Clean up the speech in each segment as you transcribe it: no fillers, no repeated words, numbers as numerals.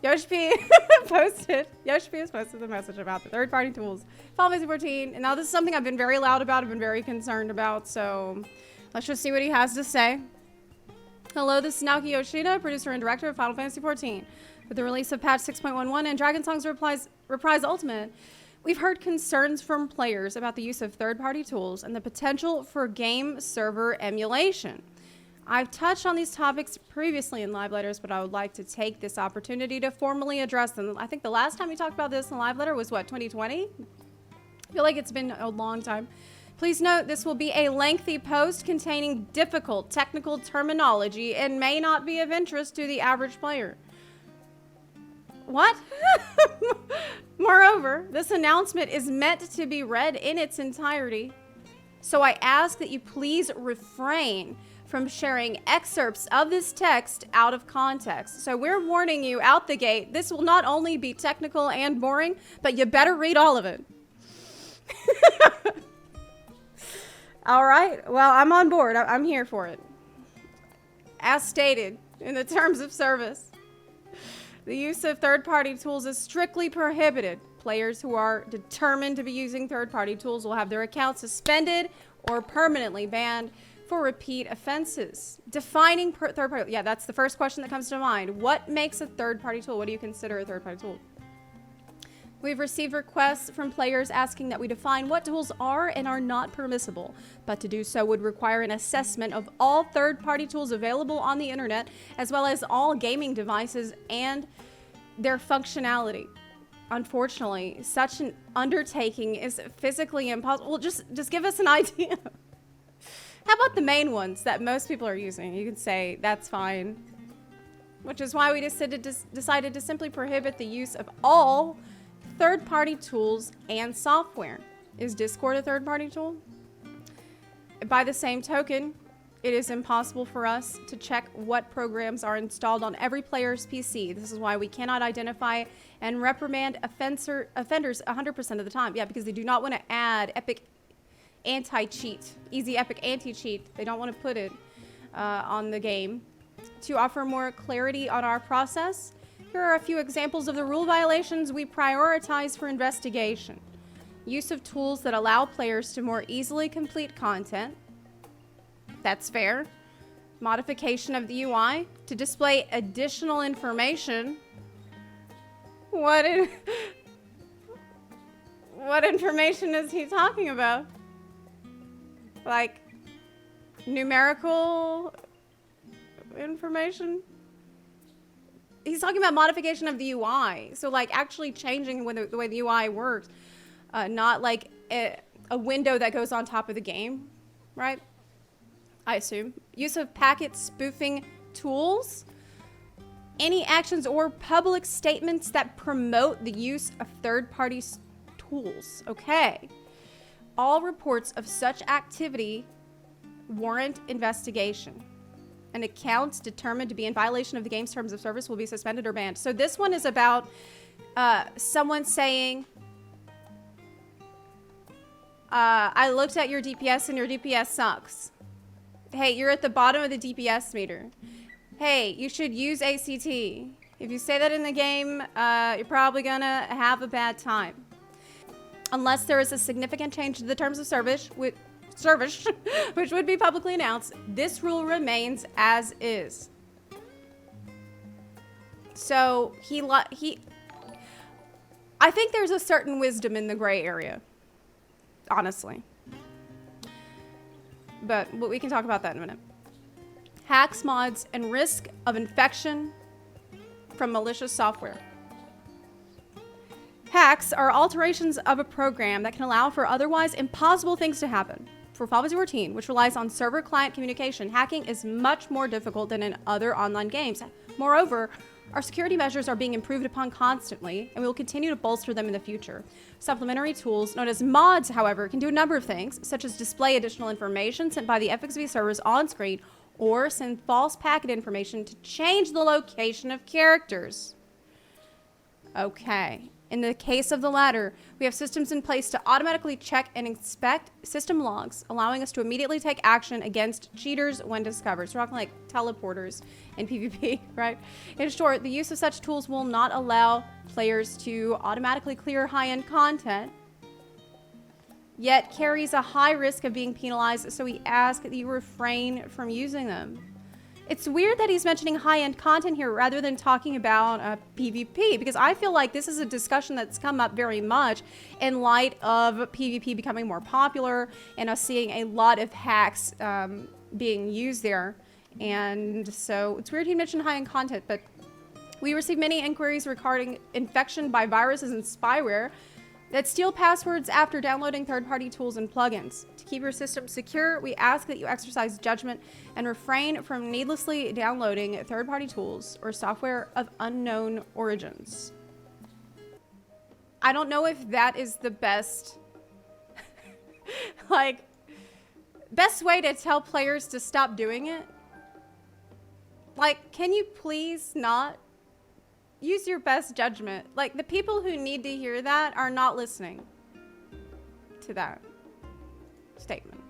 Yoshi-P Yoshi-P has posted the message about the third-party tools. Final Fantasy 14. And now this is something I've been very loud about, I've been very concerned about, so let's just see what he has to say. Hello, this is Naoki Yoshida, producer and director of Final Fantasy 14. With the release of patch 6.11 and Dragon Song's Reprise Ultimate, we've heard concerns from players about the use of third-party tools and the potential for game server emulation. I've touched on these topics previously in live letters, but I would like to take this opportunity to formally address them. I think the last time we talked about this in a live letter was, what, 2020? I feel like it's been a long time. Please note this will be a lengthy post containing difficult technical terminology and may not be of interest to the average player. What? Moreover, this announcement is meant to be read in its entirety, so I ask that you please refrain from sharing excerpts of this text out of context. So we're warning you out the gate, this will not only be technical and boring, but you better read all of it. All right, well, I'm on board. I'm here for it. As stated in the terms of service, the use of third-party tools is strictly prohibited. Players who are determined to be using third-party tools will have their accounts suspended or permanently banned for repeat offenses. Defining third-party, yeah, that's the first question that comes to mind. What makes a third-party tool? What do you consider a third-party tool? We've received requests from players asking that we define what tools are and are not permissible, but to do so would require an assessment of all third-party tools available on the internet, as well as all gaming devices and their functionality. Unfortunately, such an undertaking is physically impossible. Well, just give us an idea. How about the main ones that most people are using? You can say that's fine. Which is why we decided to simply prohibit the use of all third-party tools and software. Is Discord a third-party tool? By the same token, it is impossible for us to check what programs are installed on every player's PC. This is why we cannot identify and reprimand offenders 100% of the time. Yeah, because they do not want to add epic anti-cheat, easy epic anti-cheat. They don't want to put it on the game. To offer more clarity on our process, here are a few examples of the rule violations we prioritize for investigation. Use of tools that allow players to more easily complete content. That's fair. Modification of the UI to display additional information. What information is he talking about? Like numerical information? He's talking about modification of the UI. So like actually changing the way the UI works. Not like a window that goes on top of the game, right? I assume. Use of packet spoofing tools. Any actions or public statements that promote the use of third-party tools. Okay. All reports of such activity warrant investigation. And accounts determined to be in violation of the game's terms of service will be suspended or banned. So this one is about someone saying, I looked at your DPS and your DPS sucks. Hey, you're at the bottom of the DPS meter. Hey, you should use ACT. If you say that in the game, you're probably gonna have a bad time. Unless there is a significant change to the terms of service, which would be publicly announced, this rule remains as is. So I think there's a certain wisdom in the gray area, honestly. But we can talk about that in a minute. Hacks, mods, and risk of infection from malicious software. Hacks are alterations of a program that can allow for otherwise impossible things to happen. For Final Fantasy 14, which relies on server-client communication, hacking is much more difficult than in other online games. Moreover, our security measures are being improved upon constantly, and we will continue to bolster them in the future. Supplementary tools, known as mods, however, can do a number of things, such as display additional information sent by the FFXIV servers on screen, or send false packet information to change the location of characters. Okay. In the case of the latter, we have systems in place to automatically check and inspect system logs, allowing us to immediately take action against cheaters when discovered. So we're talking like teleporters in PvP, right? In short, the use of such tools will not allow players to automatically clear high-end content, yet carries a high risk of being penalized, so we ask that you refrain from using them. It's weird that he's mentioning high-end content here rather than talking about PvP, because I feel like this is a discussion that's come up very much in light of PvP becoming more popular and us seeing a lot of hacks being used there. And so it's weird he mentioned high-end content, but we receive many inquiries regarding infection by viruses and spyware that steal passwords after downloading third-party tools and plugins. To keep your system secure, we ask that you exercise judgment and refrain from needlessly downloading third-party tools or software of unknown origins. I don't know if that is the best, best way to tell players to stop doing it. Like, can you please not? Use your best judgment. Like, the people who need to hear that are not listening to that statement.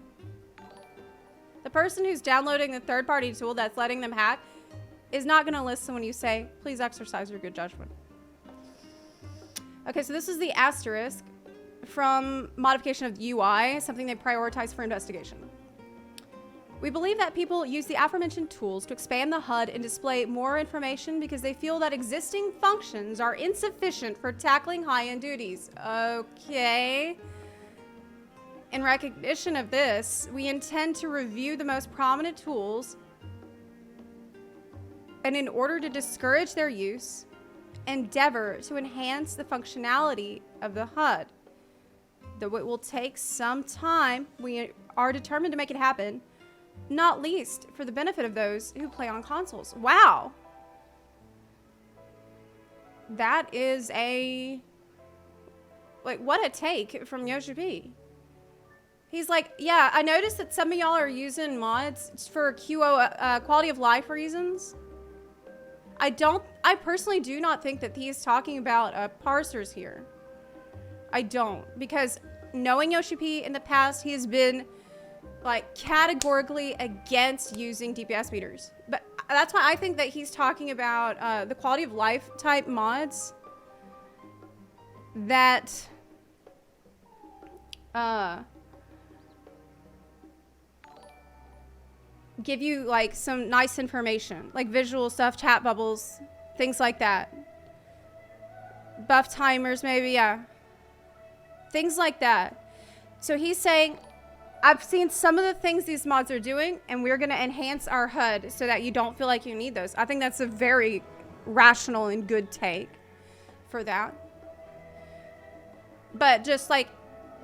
The person who's downloading the third-party tool that's letting them hack is not going to listen when you say, please exercise your good judgment. Okay, so this is the asterisk from modification of the UI, something they prioritize for investigation. We believe that people use the aforementioned tools to expand the HUD and display more information because they feel that existing functions are insufficient for tackling high-end duties. Okay. In recognition of this, we intend to review the most prominent tools, and in order to discourage their use, endeavor to enhance the functionality of the HUD. Though it will take some time, we are determined to make it happen, not least for the benefit of those who play on consoles. Wow. That is what a take from Yoshi-P. He's like, yeah, I noticed that some of y'all are using mods for QO, quality of life reasons. I personally do not think that he's talking about parsers here. I don't, because knowing Yoshi-P in the past, he has been like categorically against using DPS meters. But that's why I think that he's talking about the quality of life type mods that give you like some nice information, like visual stuff, chat bubbles, things like that. Buff timers maybe, yeah. Things like that. So he's saying, I've seen some of the things these mods are doing, and we're going to enhance our HUD so that you don't feel like you need those. I think that's a very rational and good take for that. But just like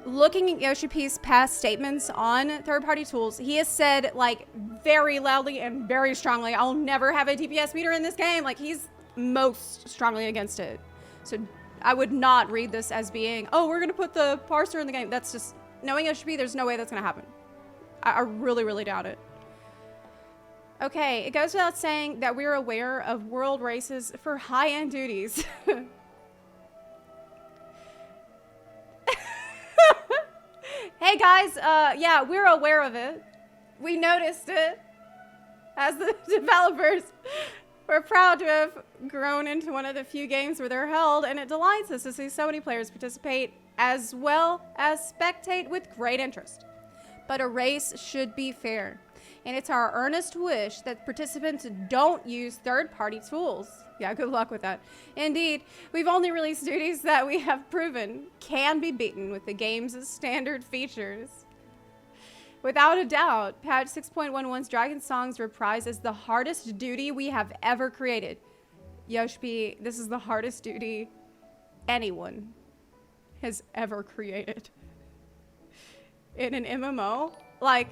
looking at Yoshi-P's past statements on third-party tools, he has said like very loudly and very strongly, I'll never have a DPS meter in this game. Like, he's most strongly against it. So I would not read this as being, oh, we're going to put the parser in the game. That's just... Knowing Yoshi-P, there's no way that's going to happen. I really, really doubt it. Okay, it goes without saying that we're aware of world races for high-end duties. Hey guys, yeah, we're aware of it. We noticed it as the developers. We're proud to have grown into one of the few games where they're held, and it delights us to see so many players participate as well as spectate with great interest. But a race should be fair, and it's our earnest wish that participants don't use third-party tools. Yeah, good luck with that. Indeed, we've only released duties that we have proven can be beaten with the game's standard features. Without a doubt, patch 6.11's Dragon Songs reprise is the hardest duty we have ever created. Yoshi-P, this is the hardest duty anyone has ever created. In an MMO, like,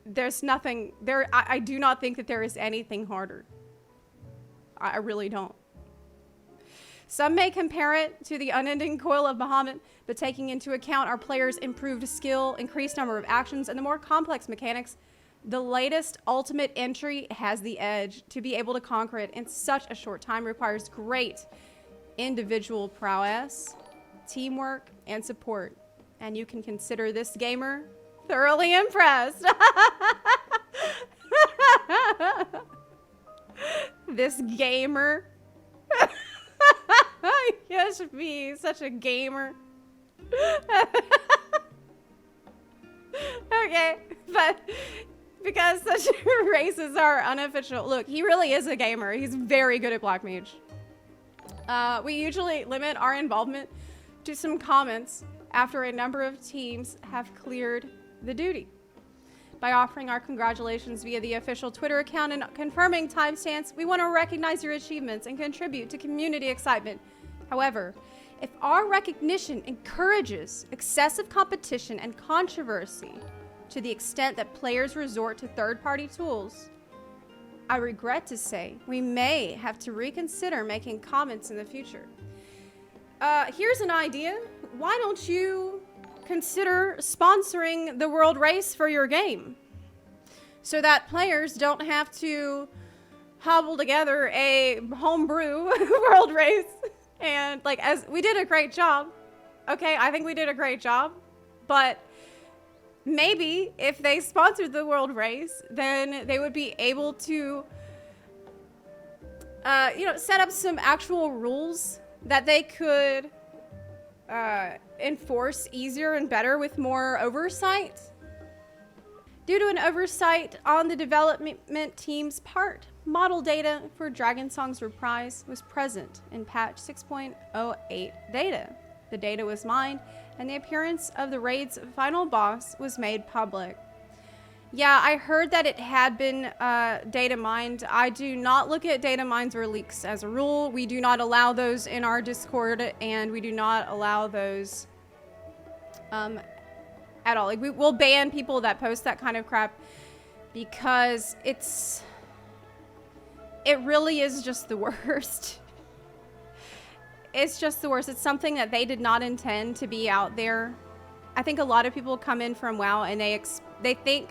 there's nothing there. I do not think that there is anything harder. I really don't. Some may compare it to the unending coil of Bahamut, but taking into account our players' improved skill, increased number of actions, and the more complex mechanics, the latest ultimate entry has the edge. To be able to conquer it in such a short time requires great individual prowess, teamwork, and support. And you can consider this gamer thoroughly impressed. This gamer. Yoshi-P, such a gamer. Okay, but because such races are unofficial. Look, he really is a gamer. He's very good at Black Mage. We usually limit our involvement to some comments after a number of teams have cleared the duty. By offering our congratulations via the official Twitter account and confirming timestamps, we want to recognize your achievements and contribute to community excitement. However, if our recognition encourages excessive competition and controversy to the extent that players resort to third-party tools, I regret to say we may have to reconsider making comments in the future. Here's an idea. Why don't you consider sponsoring the world race for your game so that players don't have to hobble together a homebrew world race? And like, as we did a great job. Okay, I think we did a great job, but maybe if they sponsored the world race, then they would be able to set up some actual rules that they could enforce easier and better with more oversight. Due to an oversight on the development team's part, model data for Dragon Song's Reprise was present in patch 6.08 data. The data was mined, and the appearance of the raid's final boss was made public. Yeah, I heard that it had been data mined. I do not look at data mines or leaks as a rule. We do not allow those in our Discord, and we do not allow those at all. Like, we will ban people that post that kind of crap because it really is just the worst. It's just the worst. It's something that they did not intend to be out there. I think a lot of people come in from WoW and they think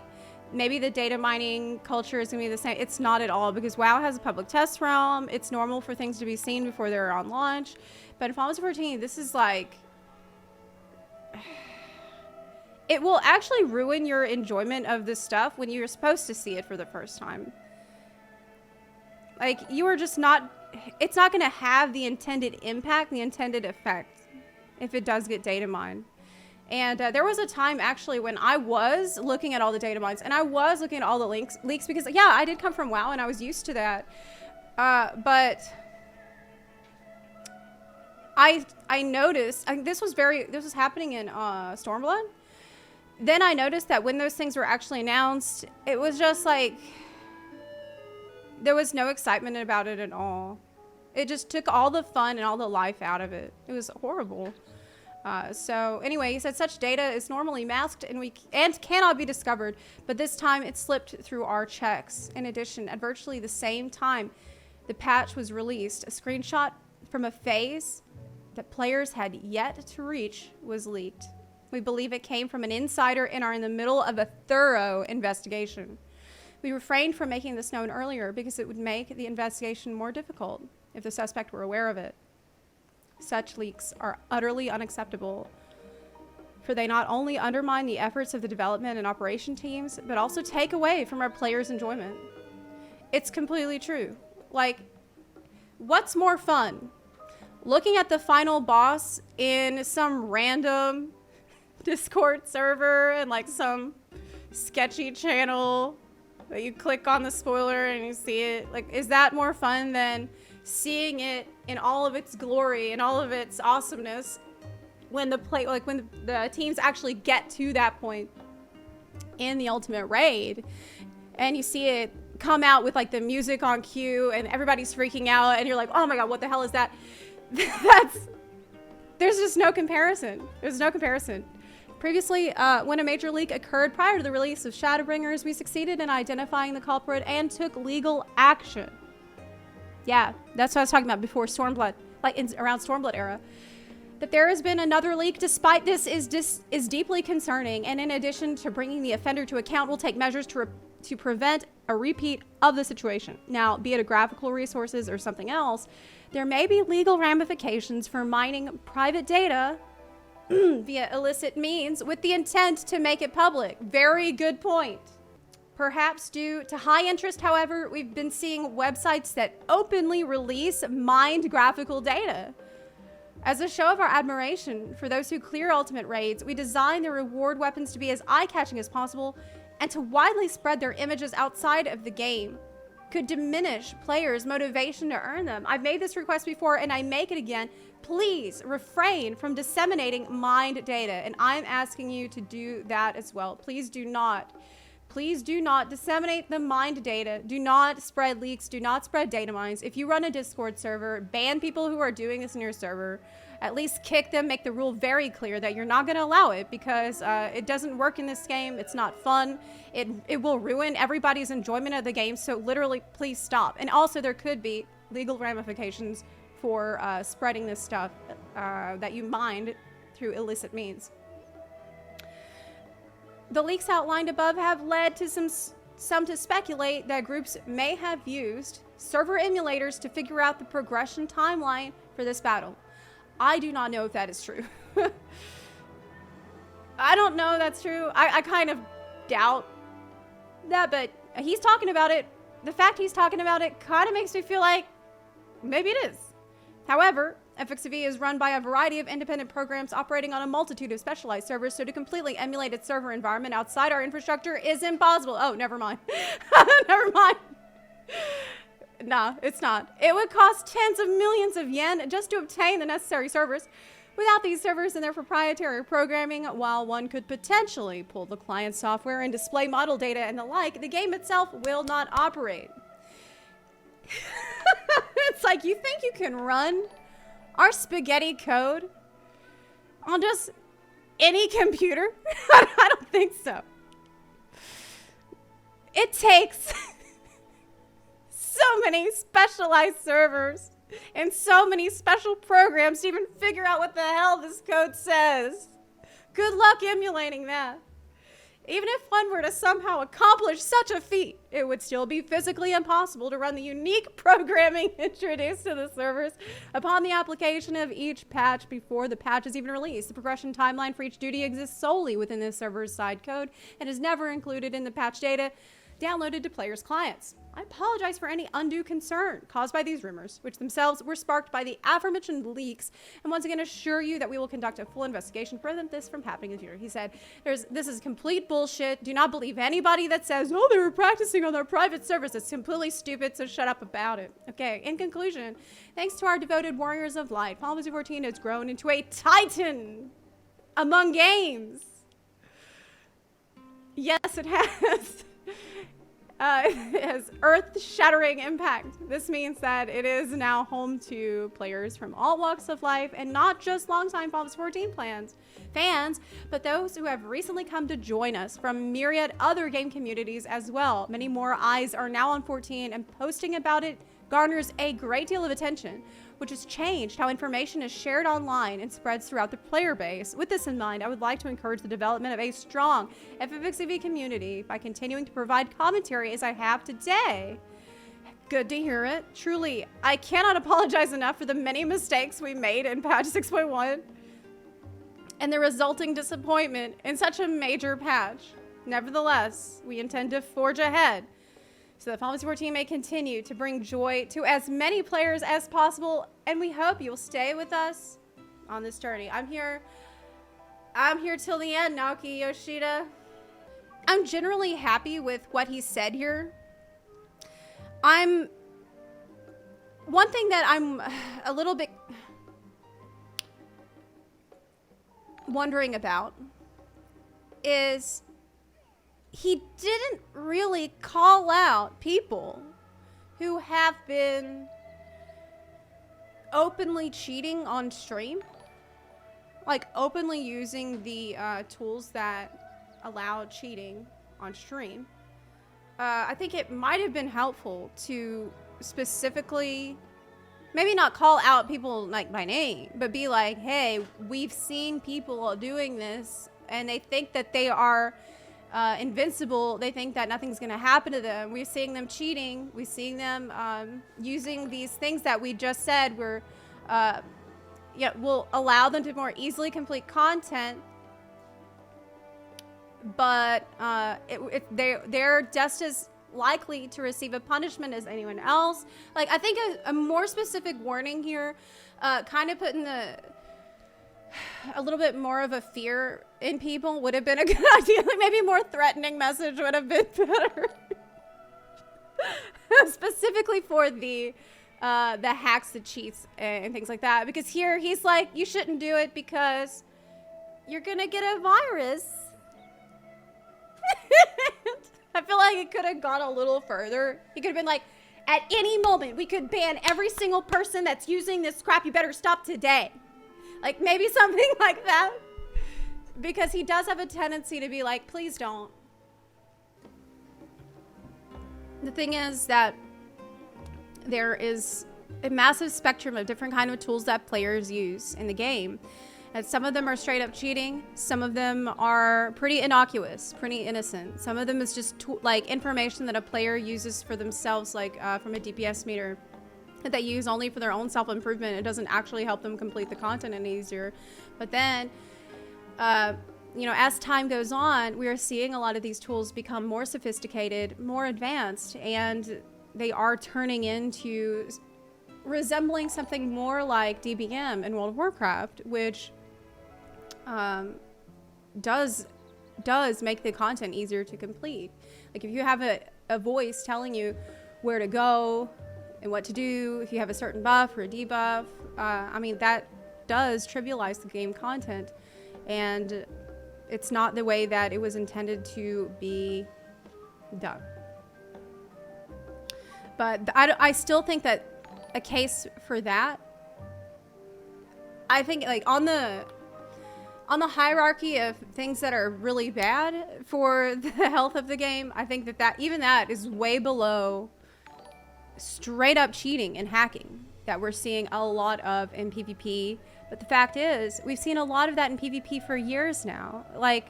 maybe the data mining culture is going to be the same. It's not at all, because WoW has a public test realm. It's normal for things to be seen before they're on launch. But in Final Fantasy 14, this is like... It will actually ruin your enjoyment of this stuff when you're supposed to see it for the first time. Like, you are just not... It's not going to have the intended impact, the intended effect, if it does get data mined. And there was a time, actually, when I was looking at all the data mines, and I was looking at all the leaks, because, yeah, I did come from WoW, and I was used to that. But I noticed, this was happening in Stormblood. Then I noticed that when those things were actually announced, it was just like, there was no excitement about it at all. It just took all the fun and all the life out of it. It was horrible. So anyway, he said such data is normally masked and cannot be discovered, but this time it slipped through our checks. In addition, at virtually the same time the patch was released, a screenshot from a phase that players had yet to reach was leaked. We believe it came from an insider and are in the middle of a thorough investigation. We refrained from making this known earlier because it would make the investigation more difficult if the suspect were aware of it. Such leaks are utterly unacceptable, for they not only undermine the efforts of the development and operation teams, but also take away from our players' enjoyment. It's completely true. Like, what's more fun? Looking at the final boss in some random Discord server and like some sketchy channel that you click on the spoiler and you see it? Like, is that more fun than seeing it in all of its glory and all of its awesomeness when the teams actually get to that point in the ultimate raid, and you see it come out with like the music on cue and everybody's freaking out and you're like, oh my god, what the hell is that? There's just no comparison. There's no comparison. Previously, when a major leak occurred prior to the release of Shadowbringers, we succeeded in identifying the culprit and took legal action. Yeah, that's what I was talking about before Stormblood, around Stormblood era. That there has been another leak is deeply concerning, and in addition to bringing the offender to account, we'll take measures to to prevent a repeat of the situation. Now, be it a graphical resources or something else, there may be legal ramifications for mining private data via illicit means with the intent to make it public. Very good point. Perhaps due to high interest, however, we've been seeing websites that openly release mined graphical data. As a show of our admiration for those who clear ultimate raids, we designed the reward weapons to be as eye-catching as possible and to widely spread their images outside of the game could diminish players' motivation to earn them. I've made this request before and I make it again. Please refrain from disseminating mined data, and I'm asking you to do that as well. Please do not disseminate the mined data. Do not spread leaks. Do not spread data mines. If you run a Discord server, ban people who are doing this in your server. At least kick them, make the rule very clear that you're not going to allow it, because it doesn't work in this game. It's not fun. It will ruin everybody's enjoyment of the game. So literally, please stop. And also, there could be legal ramifications for spreading this stuff that you mined through illicit means. The leaks outlined above have led to some to speculate that groups may have used server emulators to figure out the progression timeline for this battle. I do not know if that is true. I don't know if that's true. I kind of doubt that, but he's talking about it. The fact he's talking about it kind of makes me feel like maybe it is. However, FFXIV is run by a variety of independent programs operating on a multitude of specialized servers, so to completely emulate its server environment outside our infrastructure is impossible. Oh, never mind. Never mind. No, it's not. It would cost tens of millions of yen just to obtain the necessary servers. Without these servers and their proprietary programming, while one could potentially pull the client software and display model data and the like, the game itself will not operate. It's like, you think you can run our spaghetti code on just any computer? I don't think so. It takes so many specialized servers and so many special programs to even figure out what the hell this code says. Good luck emulating that. Even if one were to somehow accomplish such a feat, it would still be physically impossible to run the unique programming introduced to the servers upon the application of each patch before the patch is even released. The progression timeline for each duty exists solely within the server's side code and is never included in the patch data downloaded to players' clients. I apologize for any undue concern caused by these rumors, which themselves were sparked by the aforementioned leaks, and once again assure you that we will conduct a full investigation to prevent this from happening in the future. He said, this is complete bullshit. Do not believe anybody that says, oh, they were practicing on their private servers. It's completely stupid, so shut up about it. Okay, in conclusion, thanks to our devoted warriors of light, Final Fantasy XIV has grown into a titan among games. Yes, it has. It has earth-shattering impact. This means that it is now home to players from all walks of life, and not just longtime Final Fantasy XIV fans, but those who have recently come to join us from myriad other game communities as well. Many more eyes are now on 14, and posting about it garners a great deal of attention, which has changed how information is shared online and spreads throughout the player base. With this in mind, I would like to encourage the development of a strong FFXIV community by continuing to provide commentary as I have today. Good to hear it. Truly, I cannot apologize enough for the many mistakes we made in patch 6.1 and the resulting disappointment in such a major patch. Nevertheless, we intend to forge ahead so that Final Fantasy XIV may continue to bring joy to as many players as possible, and we hope you'll stay with us on this journey. I'm here till the end, Naoki Yoshida. I'm generally happy with what he said here. One thing that I'm a little bit wondering about is he didn't really call out people who have been openly cheating on stream, like openly using the tools that allow cheating on stream. I think it might have been helpful to specifically, maybe not call out people like by name, but be like, hey, we've seen people doing this and they think that they are invincible. They think that nothing's going to happen to them. We're seeing them cheating. We're seeing them using these things that we just said will allow them to more easily complete content. But they're just as likely to receive a punishment as anyone else. Like, I think a more specific warning here, kind of putting a little bit more of a fear in people would have been a good idea. Like, maybe a more threatening message would have been better. Specifically for the hacks, the cheats, and things like that. Because here he's like, you shouldn't do it because you're gonna get a virus. I feel like it could have gone a little further. He could have been like, at any moment, we could ban every single person that's using this crap. You better stop today. Like, maybe something like that. Because he does have a tendency to be like, please don't. The thing is that there is a massive spectrum of different kind of tools that players use in the game. And some of them are straight up cheating. Some of them are pretty innocuous, pretty innocent. Some of them is just like information that a player uses for themselves, like from a DPS meter that they use only for their own self-improvement. It doesn't actually help them complete the content any easier. But then, as time goes on, we are seeing a lot of these tools become more sophisticated, more advanced, and they are turning into resembling something more like DBM in World of Warcraft, which does make the content easier to complete. Like, if you have a voice telling you where to go and what to do, if you have a certain buff or a debuff, that does trivialize the game content, and it's not the way that it was intended to be done. But I still think that a case for that, I think, like, on the hierarchy of things that are really bad for the health of the game, I think that even that is way below straight up cheating and hacking that we're seeing a lot of in PvP. But the fact is, we've seen a lot of that in PvP for years now. Like,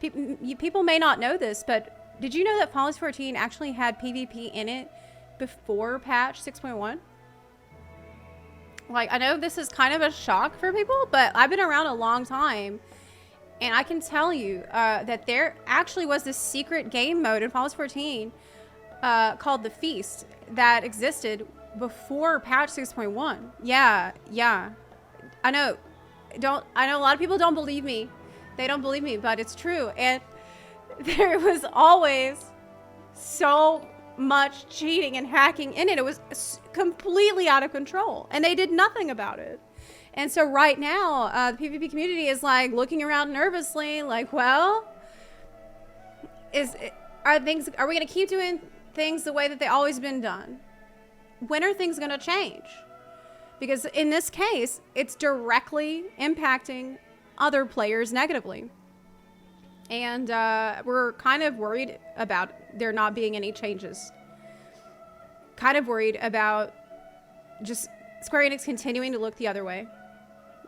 people may not know this, but did you know that Fallout 14 actually had PvP in it before patch 6.1? Like, I know this is kind of a shock for people, but I've been around a long time, and I can tell you that there actually was this secret game mode in Fallout 14 called the Feast that existed before patch 6.1. Yeah. I know a lot of people don't believe me. They don't believe me, but it's true. And there was always so much cheating and hacking in it. It was completely out of control, and they did nothing about it. And so right now, the PvP community is like looking around nervously, like, well, are we going to keep doing things the way that they always been done? When are things going to change? Because in this case, it's directly impacting other players negatively. And we're kind of worried about there not being any changes. Kind of worried about just Square Enix continuing to look the other way.